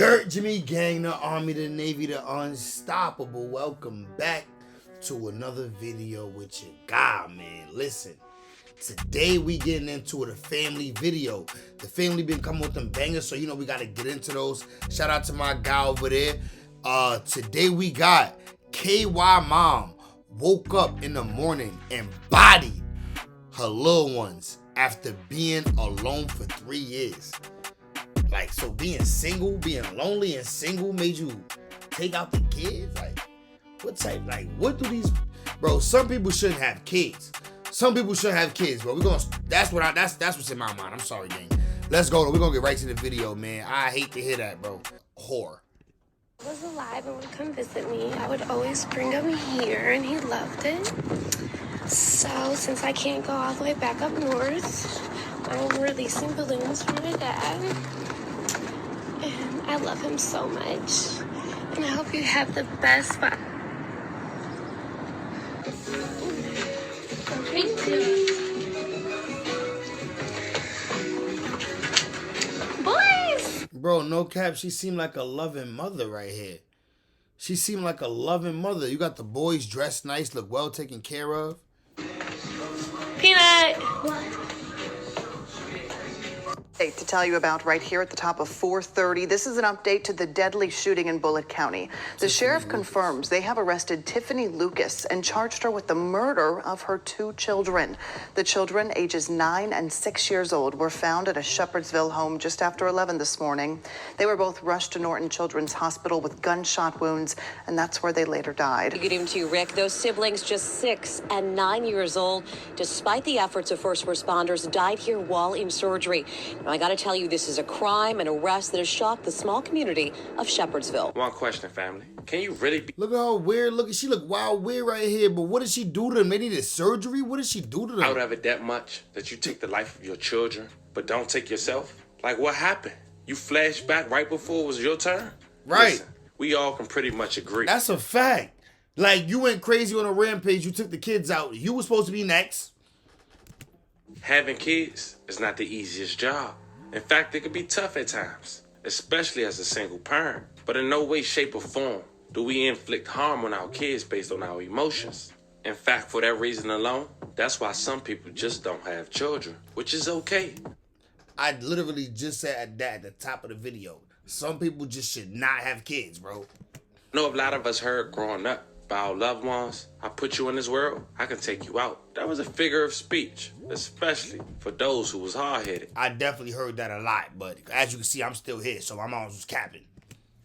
Dirt Jimmy Gang, the Army, the Navy, the Unstoppable. Welcome back to another video with your guy, man. Listen, today we getting into the family video. The family been coming with them bangers, so you know we gotta get into those. Shout out to my guy over there. Today we got KY mom woke up in the morning and bodied her little ones after being alone for 3 years. Like, so being single, being lonely and single made you take out the kids? Like, what type, like, what do these, bro, some people shouldn't have kids. Some people shouldn't have kids, bro. That's what's in my mind. I'm sorry, gang. Let's go, though. We're gonna get right to the video, man. I hate to hear that, bro. Whore. He was alive and would come visit me. I would always bring him here, and he loved it. So, since I can't go all the way back up north, I'm releasing balloons for my dad. And I love him so much. And I hope you have the best fun. Thank you. Boys! Bro, no cap, she seemed like a loving mother right here. She seemed like a loving mother. You got the boys dressed nice, look well taken care of. Peanut! To tell you about right here at the top of 4:30. This is an update to the deadly shooting in Bullitt County. The sheriff confirms they have arrested Tiffany Lucas and charged her with the murder of her 2 children. The children, ages 9 and 6 years old, were found at a Shepherdsville home just after 11 this morning. They were both rushed to Norton Children's Hospital with gunshot wounds, and that's where they later died. Good evening to you, Rick. Those siblings, just 6 and 9 years old, despite the efforts of first responders, died here while in surgery. Now, I got to tell you, this is a crime, an arrest that has shocked the small community of Shepherdsville. One question, family. Can you really be... Look at her weird. She look wild weird right here, but what did she do to them? They needed surgery? What did she do to them? out of it that much that you take the life of your children, but don't take yourself? Like, what happened? You flashed back right before it was your turn? Right. Listen, we all can pretty much agree. That's a fact. Like, you went crazy on a rampage. You took the kids out. You were supposed to be next. Having kids is not the easiest job. In fact, it can be tough at times, especially as a single parent. But in no way, shape, or form do we inflict harm on our kids based on our emotions. In fact, for that reason alone, that's why some people just don't have children, which is okay. I literally just said that at the top of the video. Some people just should not have kids, bro. I know a lot of us heard growing up by our loved ones, I put you in this world, I can take you out. That was a figure of speech, especially for those who was hard-headed. I definitely heard that a lot, but as you can see, I'm still here, so my mom was capping.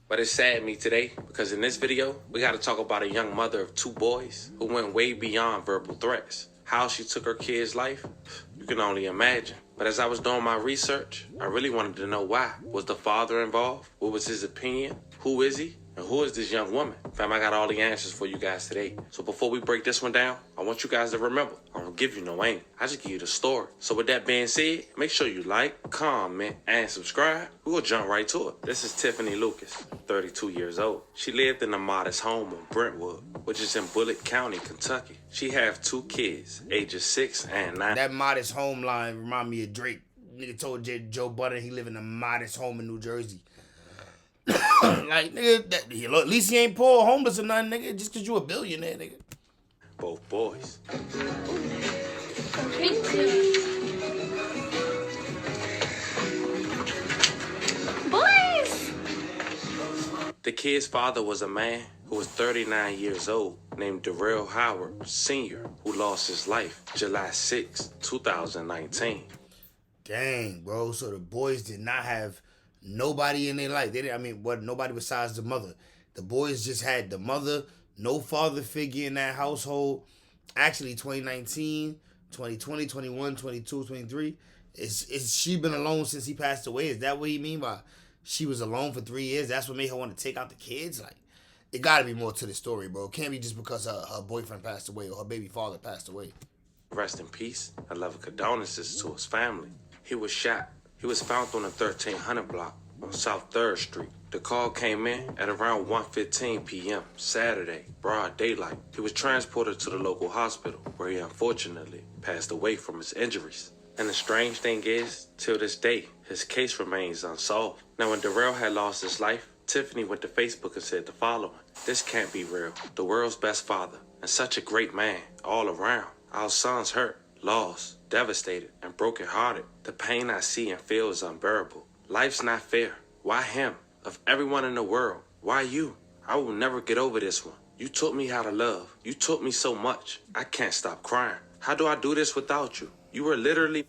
But it saddened me today because in this video, we got to talk about a young mother of 2 boys who went way beyond verbal threats. How she took her kid's life, you can only imagine. But as I was doing my research, I really wanted to know why. Was the father involved? What was his opinion? Who is he? And who is this young woman? Fam, I got all the answers for you guys today. So before we break this one down, I want you guys to remember, I don't give you no aim. I just give you the story. So with that being said, make sure you like, comment, and subscribe. We're going to jump right to it. This is Tiffany Lucas, 32 years old. She lived in a modest home on Brentwood, which is in Bullitt County, Kentucky. She have 2 kids, ages 6 and 9. That modest home line remind me of Drake. Nigga told Joe Budden he live in a modest home in New Jersey. Like, nigga, look, at least he ain't poor or homeless or nothing, nigga, just because you a billionaire, nigga. Both boys. Thank you. Boys! The kid's father was a man who was 39 years old, named Darrell Howard Sr., who lost his life July 6, 2019. Dang, bro, so the boys did not have nobody in their life. They didn't, nobody besides the mother. The boys just had the mother, no father figure in that household. Actually, 2019, 2020, 21, 22, 23. Is she been alone since he passed away? Is that what he mean by she was alone for 3 years? That's what made her want to take out the kids? Like, it got to be more to the story, bro. It can't be just because her boyfriend passed away or her baby father passed away. Rest in peace. I love condolences to his family. He was shot. He was found on the 1300 block on South 3rd Street. The call came in at around 1:15 p.m. Saturday, broad daylight. He was transported to the local hospital where he unfortunately passed away from his injuries. And the strange thing is, till this day, his case remains unsolved. Now, when Darrell had lost his life, Tiffany went to Facebook and said the following: "This can't be real. The world's best father, and such a great man all around. Our son's hurt, lost, devastated, and brokenhearted. The pain I see and feel is unbearable. Life's not fair. Why him? Of everyone in the world, why you? I will never get over this one. You taught me how to love. You taught me so much. I can't stop crying. How do I do this without you? You were literally..."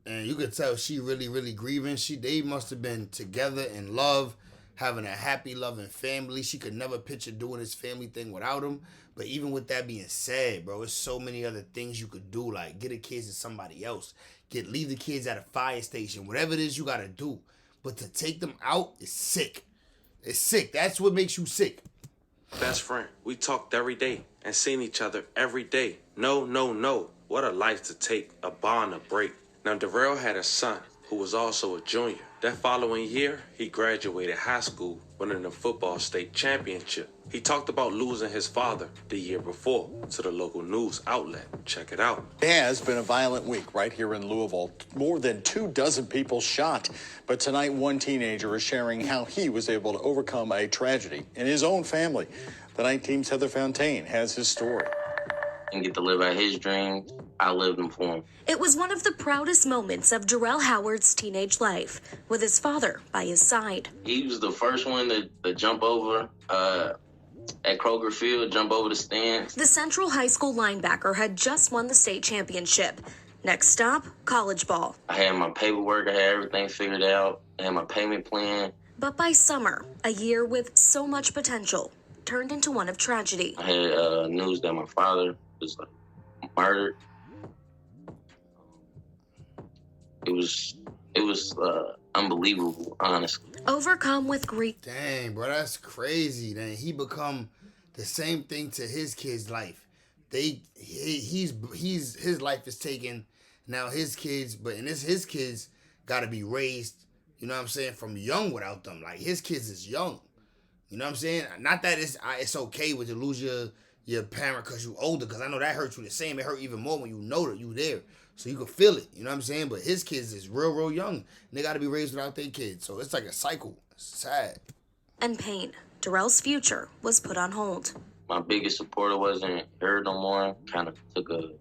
And you could tell she really grieving. They must have been together in love, having a happy, loving family. She could never picture doing this family thing without him. But even with that being said, bro, there's so many other things you could do, like get the kids to somebody else, leave the kids at a fire station, whatever it is you gotta do. But to take them out is sick. It's sick. That's what makes you sick. Best friend. We talked every day and seen each other every day. No. What a life to take, a bond to break. Now, Darrell had a son who was also a junior. That following year, he graduated high school, winning the football state championship. He talked about losing his father the year before to the local news outlet. Check it out. It has been a violent week right here in Louisville. More than 24 people shot. But tonight, one teenager is sharing how he was able to overcome a tragedy in his own family. The night team's Heather Fontaine has his story. And get to live out his dreams. I lived them for him. It was one of the proudest moments of Darrell Howard's teenage life, with his father by his side. He was the first one to jump over at Kroger Field, jump over the stands. The Central High School linebacker had just won the state championship. Next stop, college ball. I had my paperwork, I had everything figured out, I had my payment plan. But by summer, a year with so much potential turned into one of tragedy. I had news that my father was murdered. It was unbelievable, honestly. Overcome with grief. Dang, bro, that's crazy. Then he become the same thing to his kids' life. His life is taken. Now his kids, his kids got to be raised, you know what I'm saying, from young without them. Like his kids is young. You know what I'm saying? Not that it's okay with to lose your parent because you older, because I know that hurts you the same. It hurt even more when you know that you there. So you can feel it. You know what I'm saying? But his kids is real young. And they got to be raised without their kids. So it's like a cycle. It's sad. And pain. Darrell's future was put on hold. My biggest supporter wasn't here no more. Kind of took a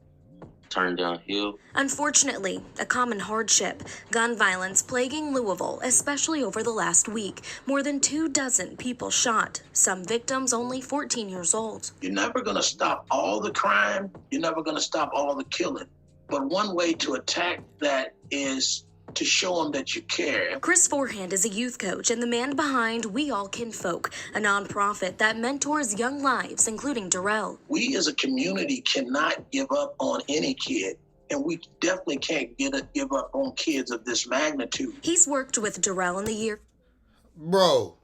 turn downhill. Unfortunately, a common hardship, gun violence plaguing Louisville, especially over the last week. More than 24 people shot, some victims only 14 years old. You're never going to stop all the crime. You're never going to stop all the killing. But one way to attack that is to show them that you care. Chris Forehand is a youth coach and the man behind We All Kin Folk, a nonprofit that mentors young lives, including Darrell. We as a community cannot give up on any kid, and we definitely can't give up on kids of this magnitude. He's worked with Darrell in the year. Bro,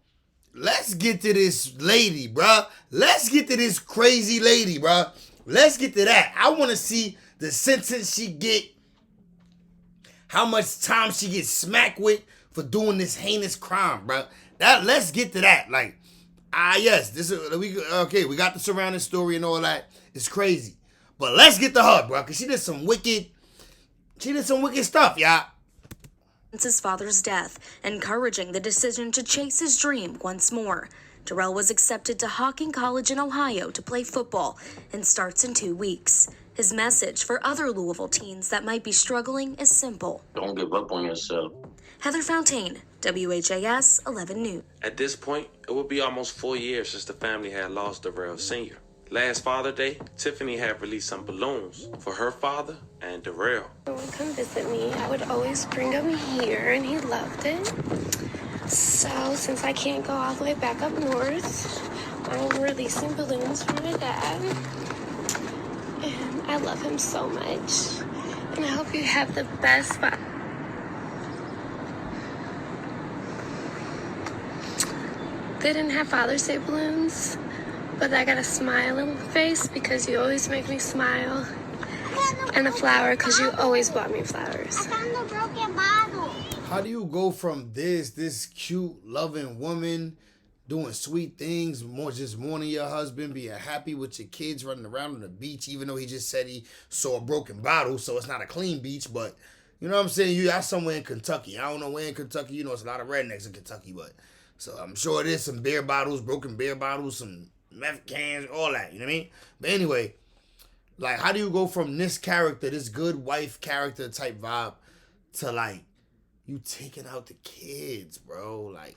let's get to this lady, bruh. Let's get to this crazy lady, bruh. Let's get to that. I want to see the sentence she get, how much time she gets smacked with for doing this heinous crime, bro. Let's get to that. Like, yes, we got the surrounding story and all that. It's crazy, but let's get to her, bro, because she did some wicked stuff, y'all. Since his father's death, encouraging the decision to chase his dream once more. Darrell was accepted to Hocking College in Ohio to play football and starts in 2 weeks. His message for other Louisville teens that might be struggling is simple. Don't give up on yourself. Heather Fontaine, WHAS 11 News. At this point, it would be almost 4 years since the family had lost Darrell Sr. Last Father's Day, Tiffany had released some balloons for her father and Darrell. When he would come visit me, I would always bring him here, and he loved it. So, since I can't go all the way back up north, I'm releasing balloons for my dad. And I love him so much. And I hope you have the best Father. They didn't have Father's Day balloons, but I got a smiling face because you always make me smile. And a flower because you always bought me flowers. I found a broken bottle. How do you go from this cute, loving woman doing sweet things, more just mourning your husband, being happy with your kids, running around on the beach, even though he just said he saw a broken bottle, so it's not a clean beach, but you know what I'm saying? You got somewhere in Kentucky. I don't know where in Kentucky. You know, it's a lot of rednecks in Kentucky, but so I'm sure it is some beer bottles, broken beer bottles, some meth cans, all that. You know what I mean? But anyway, like, how do you go from this character, this good wife character type vibe, to like you taking out the kids, bro? Like,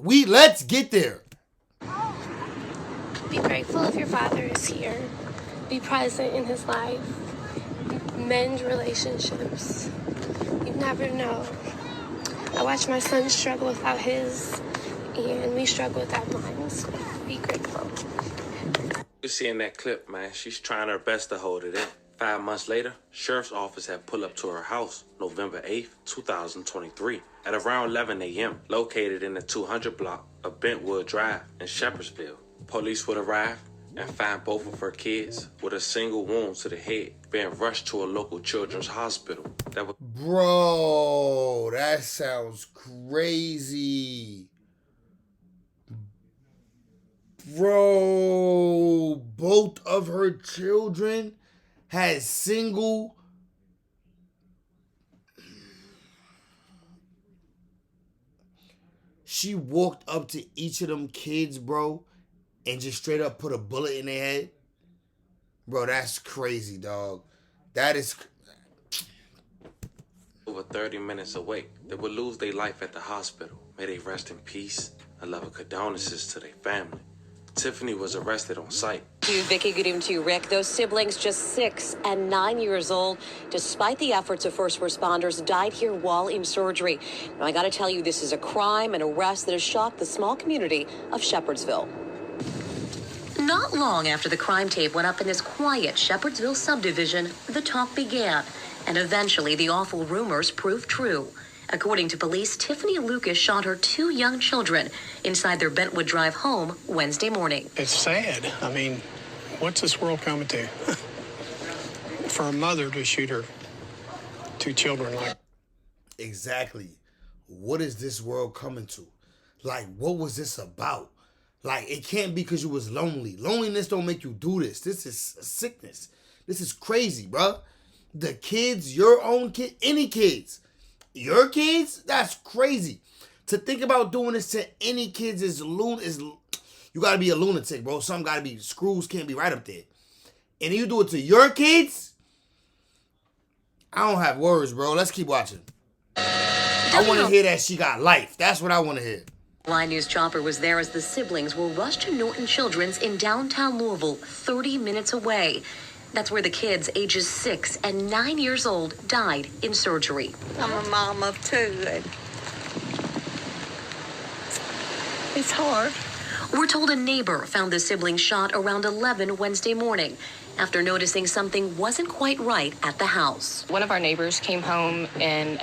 let's get there. Be grateful if your father is here. Be present in his life. Mend relationships. You never know. I watch my son struggle without his, and we struggle without mine. So be grateful. You see in that clip, man, she's trying her best to hold it in. 5 months later, sheriff's office had pulled up to her house, November 8th, 2023, at around 11 a.m., located in the 200 block of Bentwood Drive in Shepherdsville. Police would arrive and find both of her kids with a single wound to the head, being rushed to a local children's hospital. Bro, that sounds crazy. Bro, both of her children had single... She walked up to each of them kids, bro, and just straight up put a bullet in their head. Bro, that's crazy, dog. That is... Over 30 minutes away, they would lose their life at the hospital. May they rest in peace. I love and condolences to their family. Tiffany was arrested on site. To you, Vicky. Good evening to you, Rick. Those siblings, just 6 and 9 years old, despite the efforts of first responders, died here while in surgery. Now, I got to tell you, this is a crime, an arrest that has shocked the small community of Shepherdsville. Not long after the crime tape went up in this quiet Shepherdsville subdivision, the talk began, and eventually the awful rumors proved true. According to police, Tiffany Lucas shot her 2 young children inside their Bentwood Drive home Wednesday morning. It's sad. I mean, what's this world coming to? For a mother to shoot her 2 children like... Exactly. What is this world coming to? Like, what was this about? Like, it can't be because you was lonely. Loneliness don't make you do this. This is a sickness. This is crazy, bruh. The kids, your own kid, any kids. Your kids? That's crazy. To think about doing this to any kids is you gotta be a lunatic, bro. Some gotta be, screws can't be right up there. And you do it to your kids? I don't have words, bro. Let's keep watching. I want to hear that she got life. That's what I want to hear. Line News Chopper was there as the siblings were rushed to Norton Children's in downtown Louisville, 30 minutes away. That's where the kids, ages 6 and 9 years old, died in surgery. I'm a mom of 2. And it's hard. We're told a neighbor found the siblings shot around 11 Wednesday morning after noticing something wasn't quite right at the house. One of our neighbors came home and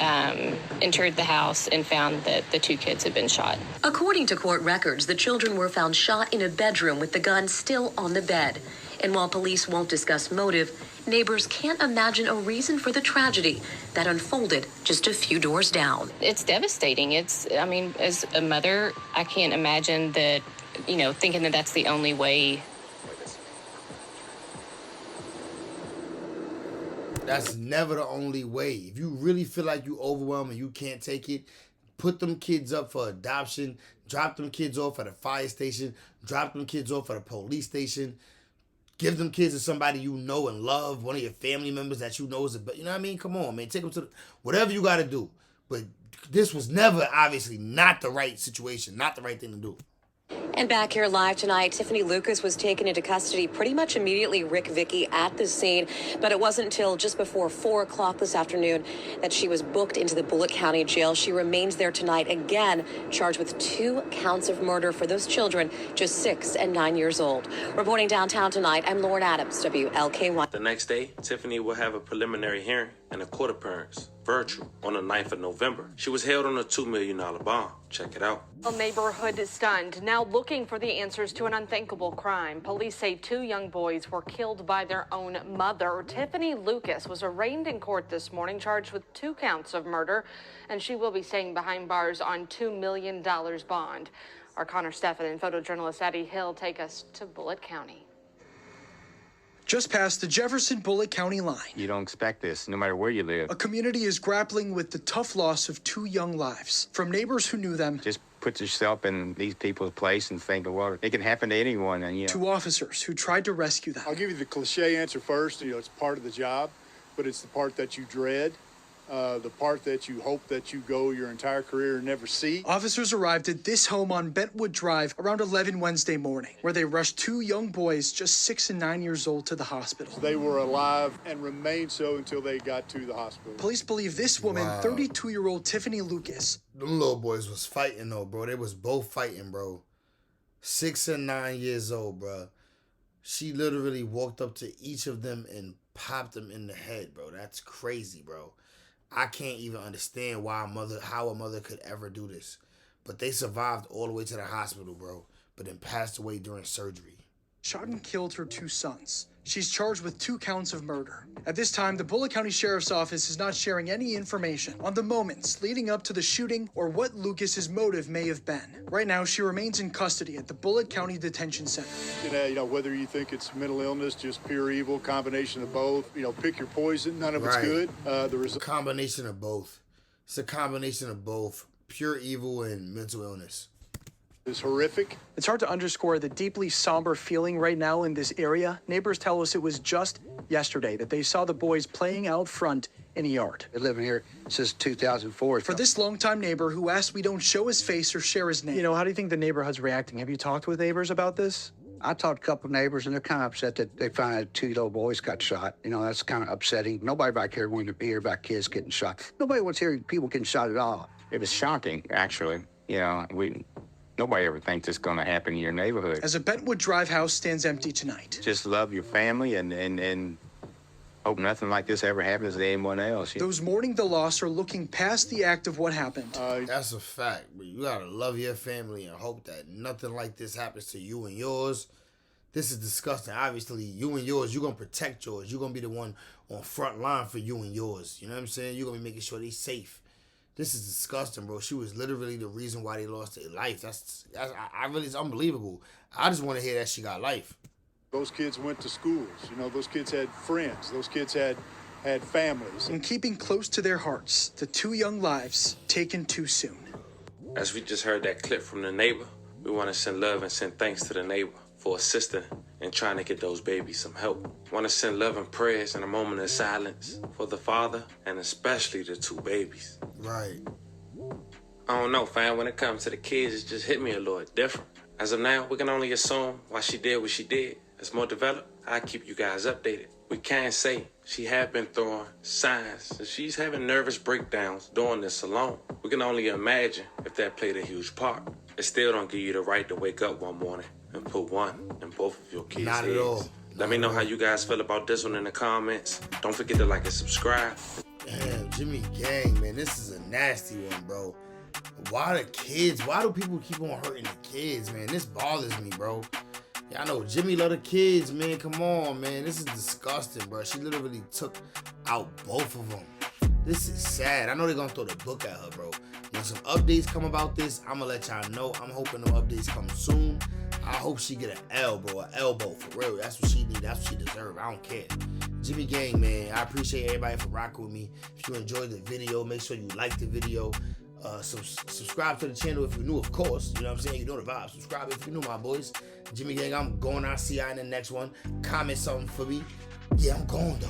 entered the house and found that the 2 kids had been shot. According to court records, the children were found shot in a bedroom with the gun still on the bed. And while police won't discuss motive, neighbors can't imagine a reason for the tragedy that unfolded just a few doors down. It's devastating. I mean, as a mother, I can't imagine that, thinking that that's the only way. That's never the only way. If you really feel like you overwhelmed and you can't take it, put them kids up for adoption, drop them kids off at a fire station, drop them kids off at a police station. Give them kids to somebody you know and love, one of your family members that you know is you know what I mean? Come on, man. Take them to whatever you got to do. But this was never, obviously, not the right situation, not the right thing to do. And back here live tonight, Tiffany Lucas was taken into custody pretty much immediately, Rick, Vicky, at the scene. But it wasn't until just before 4 o'clock this afternoon that she was booked into the Bullitt County Jail. She remains there tonight, again, charged with 2 counts of murder for those children, just 6 and 9 years old. Reporting downtown tonight, I'm Lauren Adams, WLKY. The next day, Tiffany will have a preliminary hearing and a court appearance, virtual, on the 9th of November. She was held on a $2 million bond. Check it out. A neighborhood is stunned, now looking for the answers to an unthinkable crime. Police say 2 young boys were killed by their own mother. Tiffany Lucas was arraigned in court this morning, charged with 2 counts of murder, and she will be staying behind bars on $2 million bond. Our Connor Steffen and photojournalist Eddie Hill take us to Bullitt County. Just past the Jefferson-Bullitt County line, You don't expect this, no matter where you live. a community is grappling with the tough loss of 2 young lives. From neighbors who knew them, Just put yourself in these people's place and think, well, it can happen to anyone. And to officers who tried to rescue them. I'll give you the cliche answer first. It's part of the job, but it's the part that you dread, the part that you hope that you go your entire career and never see. Officers arrived at this home on Bentwood Drive around 11 Wednesday morning, where they rushed 2 young boys, just 6 and 9 years old, to the hospital. They were alive and remained so until they got to the hospital. Police believe this woman, 32-year-old Tiffany Lucas. Them little boys was fighting though, bro. They was both fighting, bro. 6 and 9 years old, bro. She literally walked up to each of them and popped them in the head, bro. That's crazy, bro. I can't even understand how a mother could ever do this. But they survived all the way to the hospital, bro. But then passed away during surgery. Shot and killed her 2 sons. She's charged with 2 counts of murder. At this time, the Bullitt County Sheriff's Office is not sharing any information on the moments leading up to the shooting or what Lucas's motive may have been. Right now, she remains in custody at the Bullitt County Detention Center. Whether you think it's mental illness, just pure evil, combination of both, pick your poison, none of it's good. A combination of both. It's a combination of both pure evil and mental illness. It's horrific. It's hard to underscore the deeply somber feeling right now in this area. Neighbors tell us it was just yesterday that they saw the boys playing out front in a yard. Been living here since 2004. For this longtime neighbor who asked we don't show his face or share his name. How do you think the neighborhood's reacting? Have you talked with neighbors about this? I talked to a couple of neighbors, and they're kind of upset that they find out 2 little boys got shot. That's kind of upsetting. Nobody back here wanted to hear about kids getting shot. Nobody wants to hear people getting shot at all. It was shocking, actually. Nobody ever thinks it's going to happen in your neighborhood. As a Bentwood Drive house stands empty tonight. Just love your family and hope nothing like this ever happens to anyone else. Those mourning the loss are looking past the act of what happened. That's a fact. But you got to love your family and hope that nothing like this happens to you and yours. This is disgusting. Obviously, you and yours, you're going to protect yours. You're going to be the one on front line for you and yours. You know what I'm saying? You're going to be making sure they're safe. This is disgusting, bro. She was literally the reason why they lost their life. It's unbelievable. I just want to hear that she got life. Those kids went to schools. Those kids had friends. Those kids had families. And keeping close to their hearts, the 2 young lives taken too soon. As we just heard that clip from the neighbor, we want to send love and send thanks to the neighbor for assisting and trying to get those babies some help. Want to send love and prayers and a moment of silence for the father and especially the 2 babies. Right. I don't know, fam. When it comes to the kids, it just hit me a little different. As of now, we can only assume why she did what she did. As more developed, I'll keep you guys updated. We can't say she had been throwing signs that she's having nervous breakdowns doing this alone. We can only imagine if that played a huge part. It still don't give you the right to wake up one morning and put one in both of your kids' Not heads. at all. Let me know how you guys feel about this one in the comments. Don't forget to like and subscribe. Damn, Jimmy Gang, man, this is a nasty one, bro. Why the kids? Why do people keep on hurting the kids, man? This bothers me, bro. Yeah, I know Jimmy love the kids, man. Come on, man. This is disgusting, bro. She literally took out both of them. This is sad. I know they're going to throw the book at her, bro. When some updates come about this, I'm going to let y'all know. I'm hoping them updates come soon. I hope she get an L, bro. An elbow, for real. That's what she need. That's what she deserve. I don't care. Jimmy Gang, man. I appreciate everybody for rocking with me. If you enjoyed the video, make sure you like the video. Subscribe to the channel if you're new, of course. You know what I'm saying? You know the vibe. Subscribe if you're new, my boys. Jimmy Gang, I'm going. I'll see y'all in the next one. Comment something for me. Yeah, I'm going, though.